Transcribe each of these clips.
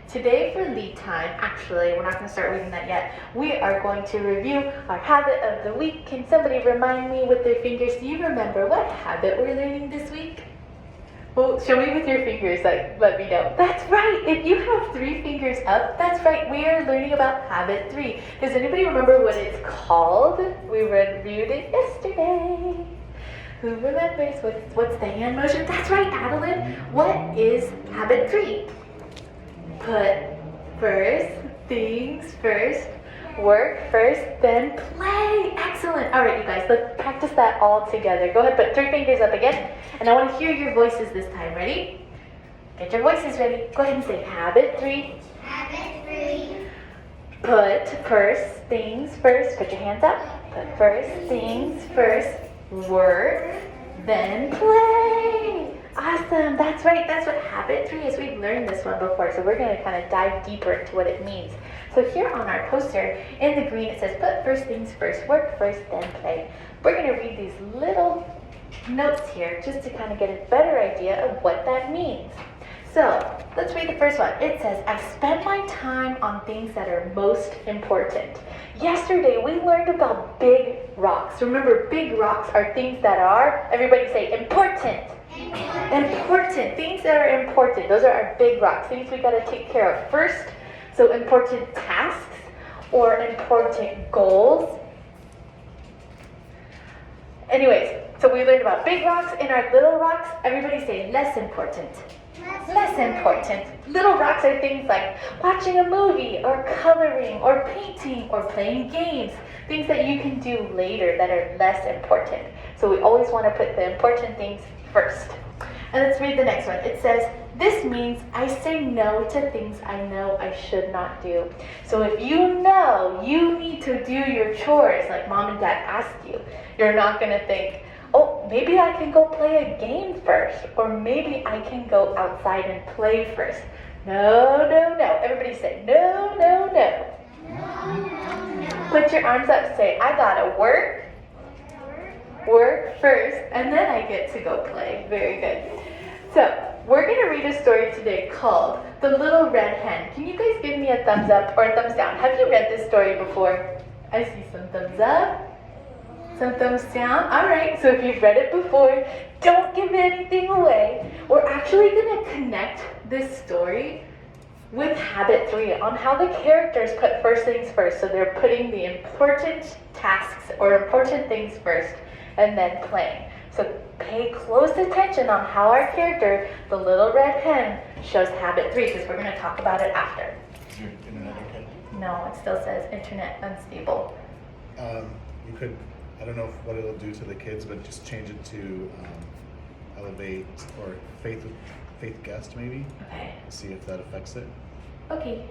Today for lead time, actually, we're not going to start reading that yet. We are going to review our habit of the week. Can somebody remind me with their fingers? Do you remember what habit we're learning this week? Well, show me with your fingers, let me know. That's right, if you have 3 fingers up, that's right, we are learning about habit 3. Does anybody remember what it's called? We reviewed it yesterday. Who remembers? What's the hand motion? That's right, Adeline. What is habit 3? Put first, things first, work first, then play. Excellent. All right, you guys, let's practice that all together. Go ahead, put 3 fingers up again. And I want to hear your voices this time. Ready? Get your voices ready. Go ahead and say habit 3. Habit 3. Put first, things first. Put your hands up. Put first, things first, work, then play. Awesome. That's right. That's what habit 3 is. We've learned this one before, so we're going to kind of dive deeper into what it means. So here on our poster, in the green, it says, put first things first, work first, then play. We're going to read these little notes here just to kind of get a better idea of what that means. So let's read the first one. It says, I spend my time on things that are most important. Yesterday, we learned about big rocks. Remember, big rocks are things that are, everybody say, important. Important. Things that are important. Those are our big rocks. Things we got to take care of first. So important tasks or important goals. Anyways, so we learned about big rocks and our little rocks. Everybody say less important. Less important. Little rocks are things like watching a movie or coloring or painting or playing games. Things that you can do later that are less important. So we always want to put the important things first. And let's read the next one. It says, this means I say no to things I know I should not do. So if you know you need to do your chores like mom and dad asked you, you're not going to think, oh, maybe I can go play a game first, or maybe I can go outside and play first. No, no, no. Everybody say, no, no, no. Put your arms up, say, I gotta work first, and then I get to go play. Very good. So, we're going to read a story today called The Little Red Hen. Can you guys give me a thumbs up or a thumbs down? Have you read this story before? I see some thumbs up. Some thumbs down. All right, so if you've read it before, don't give anything away. We're actually going to connect this story with habit 3 on how the characters put first things first. So they're putting the important tasks or important things first and then playing. So pay close attention on how our character, the little red hen, shows habit 3 because we're going to talk about it after. Is your internet okay? No, it still says internet unstable. You could, I don't know what it'll do to the kids, but just change it to elevate or faith guest maybe. Okay. See if that affects it. Okay.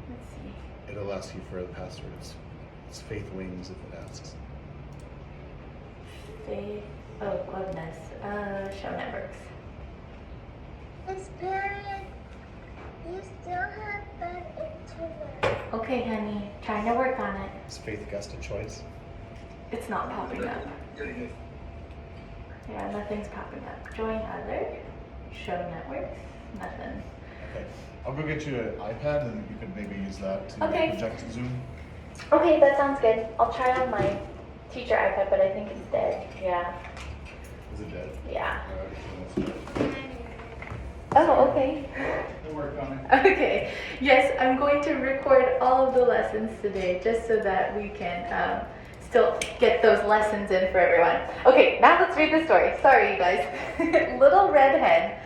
Let's see. It'll ask you for the password. It's Faith Wings if it asks. Faith. Oh goodness. Show networks. It's parent. You still have bad internet. Okay, honey. Trying to work on it. Is Faith Guest a choice? It's not popping up. Yeah, nothing's popping up. Join other. Show networks. Nothing. Okay. I'll go get you an iPad and you could maybe use that to Okay. project Zoom. Okay, that sounds good. I'll try on my teacher iPad, but I think it's dead. Yeah. Is it dead? Yeah. Alright. Oh, okay. We'll work on it. Okay. Yes, I'm going to record all of the lessons today just so that we can still get those lessons in for everyone. Okay, now let's read the story. Sorry, you guys. Little Red Hen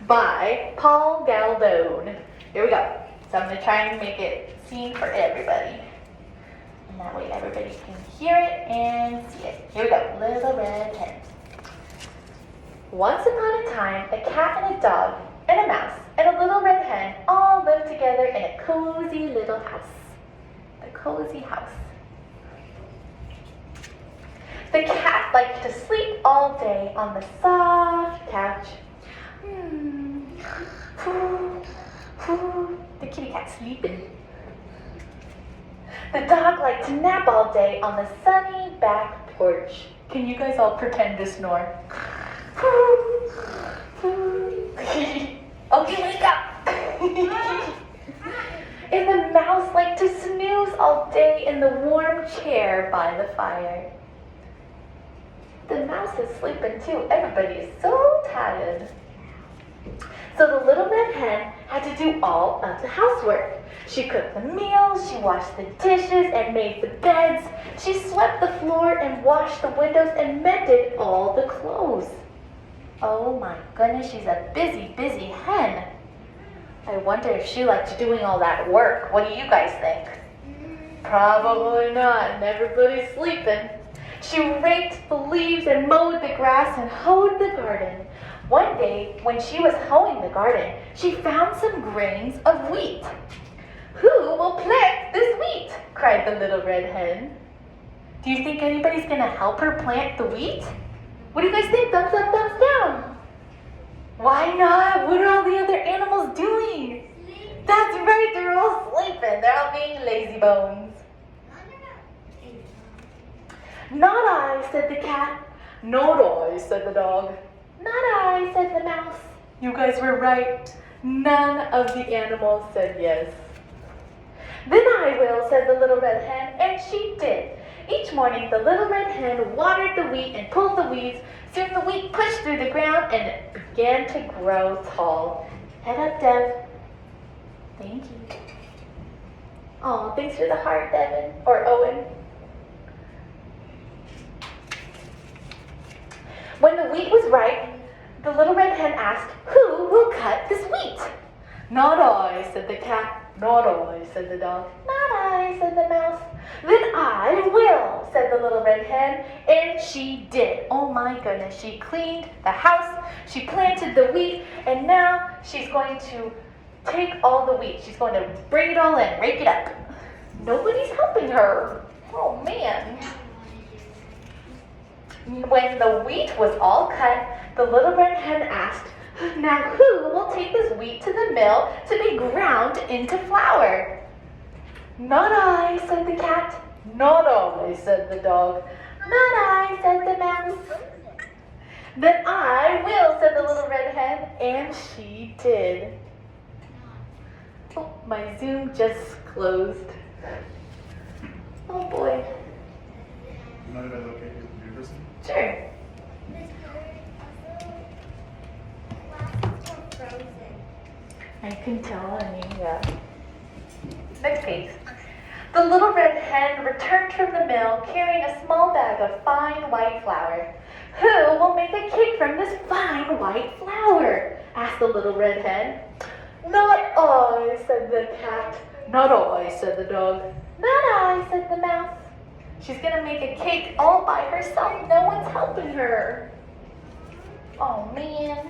by Paul Galdone. Here we go. So I'm going to try and make it seen for everybody. And that way everybody can hear it and see it. Here we go. Little Red Hen. Once upon a time, a cat and a dog and a mouse and a little red hen all lived together in a cozy little house. The cozy house. The cat liked to sleep all day on the soft couch. The kitty cat's sleeping. The dog liked to nap all day on the sunny back porch. Can you guys all pretend to snore? Okay, wake up. and the mouse liked to snooze all day in the warm chair by the fire. The mouse is sleeping too. Everybody is so tired. So the little red hen had to do all of the housework. She cooked the meals, she washed the dishes and made the beds. She swept the floor and washed the windows and mended all the clothes. Oh my goodness, she's a busy, busy hen. I wonder if she liked doing all that work. What do you guys think? Probably not, and everybody's sleeping. She raked the leaves and mowed the grass and hoed the garden. One day, when she was hoeing the garden, she found some grains of wheat. "Who will plant this wheat?" cried the little red hen. Do you think anybody's gonna help her plant the wheat? What do you guys think? Thumbs up, thumbs down. Why not? What are all the other animals doing? That's right, they're all sleeping. They're all being lazy bones. Not I, said the cat. Not I, said the dog. Not I, said the mouse. You guys were right. None of the animals said yes. Then I will, said the little red hen, and she did. Each morning the little red hen watered the wheat and pulled the weeds. Soon the wheat pushed through the ground and it began to grow tall. Head up, Dev. Thank you. Oh, thanks for the heart, Devin, or Owen. When the wheat was ripe, the little red hen asked, "Who will cut this wheat?" "Not I," said the cat. "Not I," said the dog. "Not I," said the mouse. "Then I will," said the little red hen, and she did. Oh my goodness, she cleaned the house, she planted the wheat, and now she's going to take all the wheat. She's going to bring it all in, rake it up. Nobody's helping her. Oh man. When the wheat was all cut, the little red hen asked, "Now who will take this wheat to the mill to be ground into flour?" "Not I," said the cat. "Not I," said the dog. "Not I," said the mouse. "Then I will," said the little red hen, and she did. Oh, my Zoom just closed. Oh boy. You mind if I locate your computer person? Sure. I can tell, yeah. Next page. The little red hen returned from the mill carrying a small bag of fine white flour. "Who will make a cake from this fine white flour?" asked the little red hen. "Not I," said the cat. "Not I," said the dog. "Not I," said the mouse. She's gonna make a cake all by herself. No one's helping her. Oh man.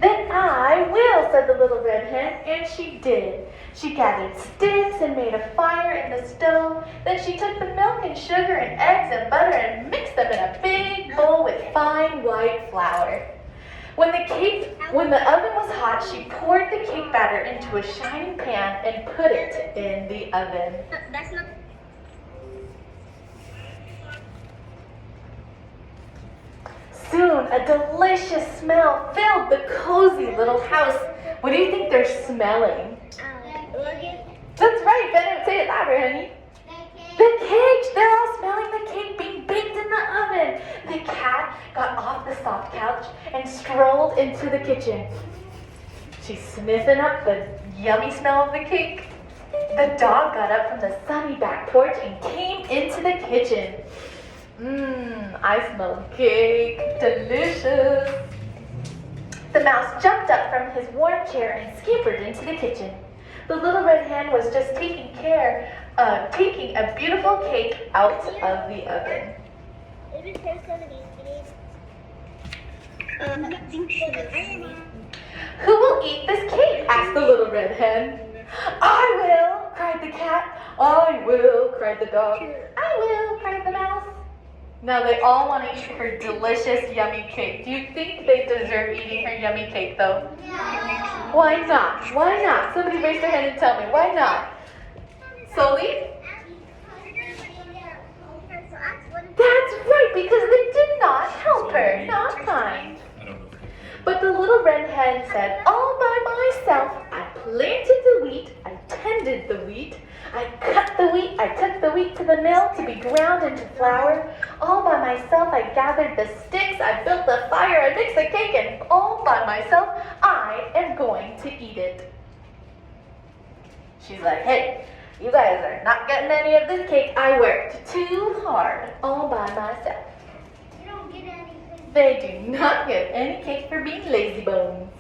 "Then I will," said the little red hen, and she did. She gathered sticks and made a fire in the stove. Then she took the milk and sugar and eggs and butter and mixed them in a big bowl with fine white flour. When the oven was hot, she poured the cake batter into a shining pan and put it in the oven. That's not. Soon a delicious smell filled the cozy little house. What do you think they're smelling? That's right, Bennett, say it louder, honey. The cake! They're all smelling the cake being baked in the oven. The cat got off the soft couch and strolled into the kitchen. She's sniffing up the yummy smell of the cake. The dog got up from the sunny back porch and came into the kitchen. I smell cake. Delicious. The mouse jumped up from his warm chair and scampered into the kitchen. The little red hen was just taking a beautiful cake out of the oven. Who will eat this cake? Asked the little red hen. "I will," cried the cat. "I will," cried the dog. "I will," cried the mouse. Now they all want to eat her delicious, yummy cake. Do you think they deserve eating her yummy cake, though? Why not? Why not? Somebody raise their hand and tell me. Why not? Sully? That's right, because they did not help her. Not kind. I don't know. But the little red hen said, "All by myself, I planted the wheat, I tended the wheat. I cut the wheat, I took the wheat to the mill to be ground into flour. All by myself I gathered the sticks, I built the fire, I mixed the cake, and all by myself I am going to eat it. She's like, hey, you guys are not getting any of this cake. I worked too hard all by myself. You don't get anything. They do not get any cake for being lazy bones.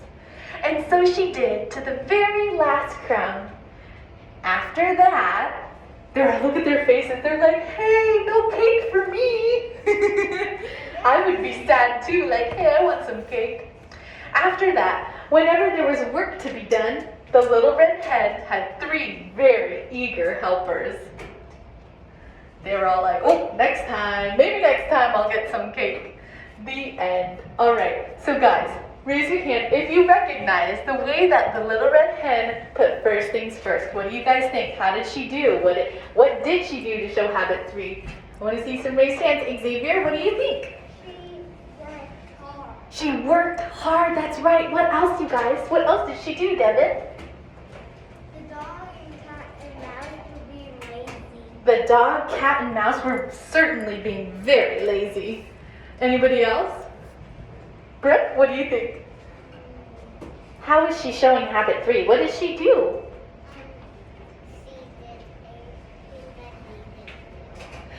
And so she did to the very last crumb. After that, look at their faces. They're like, hey, no cake for me. I would be sad too, like, hey, I want some cake. After that, whenever there was work to be done, the little red hen had 3 very eager helpers. They were all like, oh, next time, maybe next time I'll get some cake. The end. All right, so guys, raise your hand if you recognize the way that the little red hen put first things first. What do you guys think? How did she do? What did she do to show habit 3? I want to see some raised hands. Xavier, what do you think? She worked hard. She worked hard, that's right. What else, you guys? What else did she do, Devin? The dog and cat and mouse were being lazy. The dog, cat, and mouse were certainly being very lazy. Anybody else? Brooke, what do you think? How is she showing habit 3? What did she do?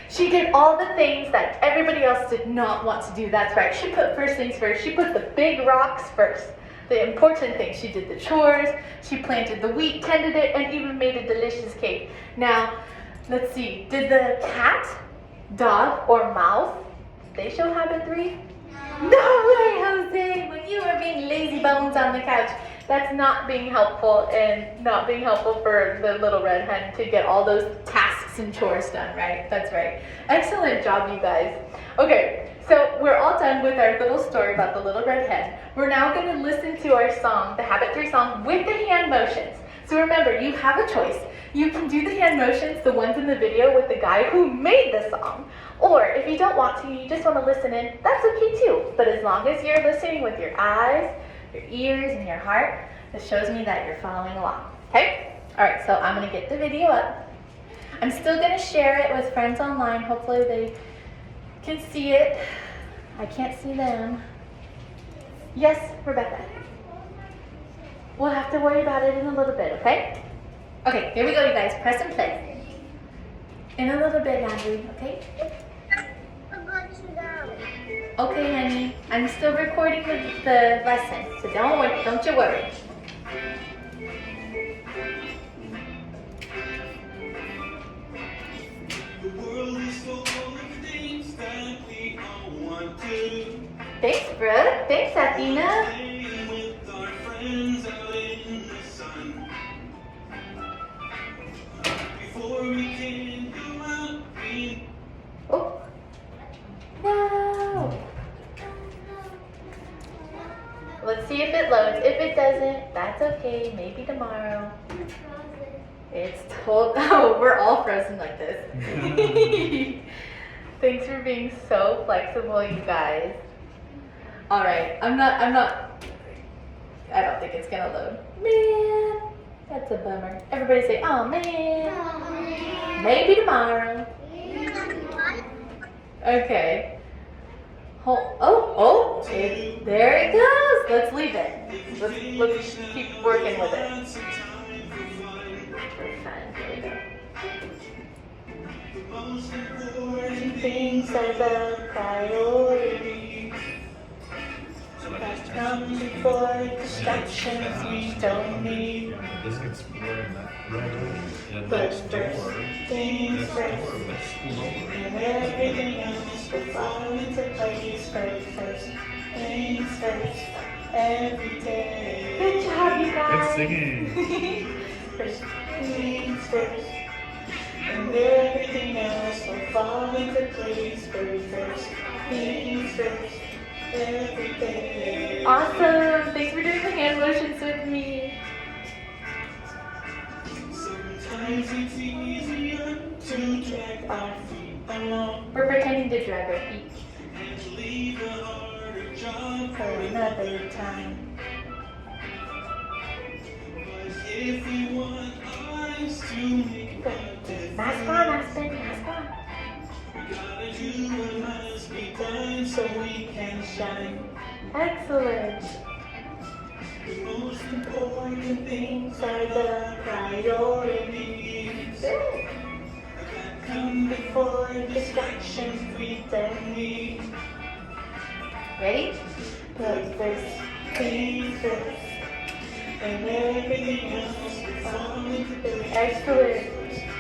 She did all the things that everybody else did not want to do. That's right. She put first things first. She put the big rocks first. The important things. She did the chores. She planted the wheat, tended it, and even made a delicious cake. Now, let's see. Did the cat, dog, or mouse, they show habit 3? No way, Jose! When you are being lazy bones on the couch, that's not being helpful and not being helpful for the little red hen to get all those tasks and chores done, right? That's right. Excellent job, you guys. Okay, so we're all done with our little story about the little red hen. We're now going to listen to our song, the Habit 3 song, with the hand motions. So remember, you have a choice. You can do the hand motions, the ones in the video with the guy who made the song. Or if you don't want to, you just want to listen in, that's okay too. But as long as you're listening with your eyes, your ears, and your heart, this shows me that you're following along. Okay? All right, so I'm going to get the video up. I'm still going to share it with friends online. Hopefully they can see it. I can't see them. Yes, Rebecca. We'll have to worry about it in a little bit, okay? Okay, here we go, you guys. Press and play. In a little bit, Andrew, okay? I'm going to go. Okay, honey. I'm still recording the lesson, so don't you worry. The world is full of things that we all want to. Thanks, Brooke. Thanks, Athena. Play with our friends out in the sun. Before we can go out, we Oh. No. Let's see if it loads. If it doesn't, that's okay. Maybe tomorrow. It's told. Oh, we're all frozen like this. Thanks for being so flexible, you guys. All right, I don't think it's gonna load. Man, that's a bummer. Everybody say, oh man. Maybe tomorrow. Okay. There it goes. Let's leave it. Let's keep working with it. got some time for fun. For fun. Here we go. The most important Things as a priority. That come before distractions we don't need. This gets more in that road, and But next door, first things next door, first. that's lower. And everything else will fall into place first. Things first. Every day. Good job, you guys. Good singing. First things first. And everything else will fall into place first. Things first. Every day. Awesome. Thanks for doing the hand motions with me. Sometimes it's easier to drag our feet along We're pretending to drag our feet and leave a harder job for another time. But if we want our sacrifice to make a difference. Mask on, Aspen, mask on. We gotta do what must be done so we can shine. Excellent. The most important things are the priorities. Good. Come before distractions we don't need. Ready? Put first things first, and everything else will fall into place. Excellent.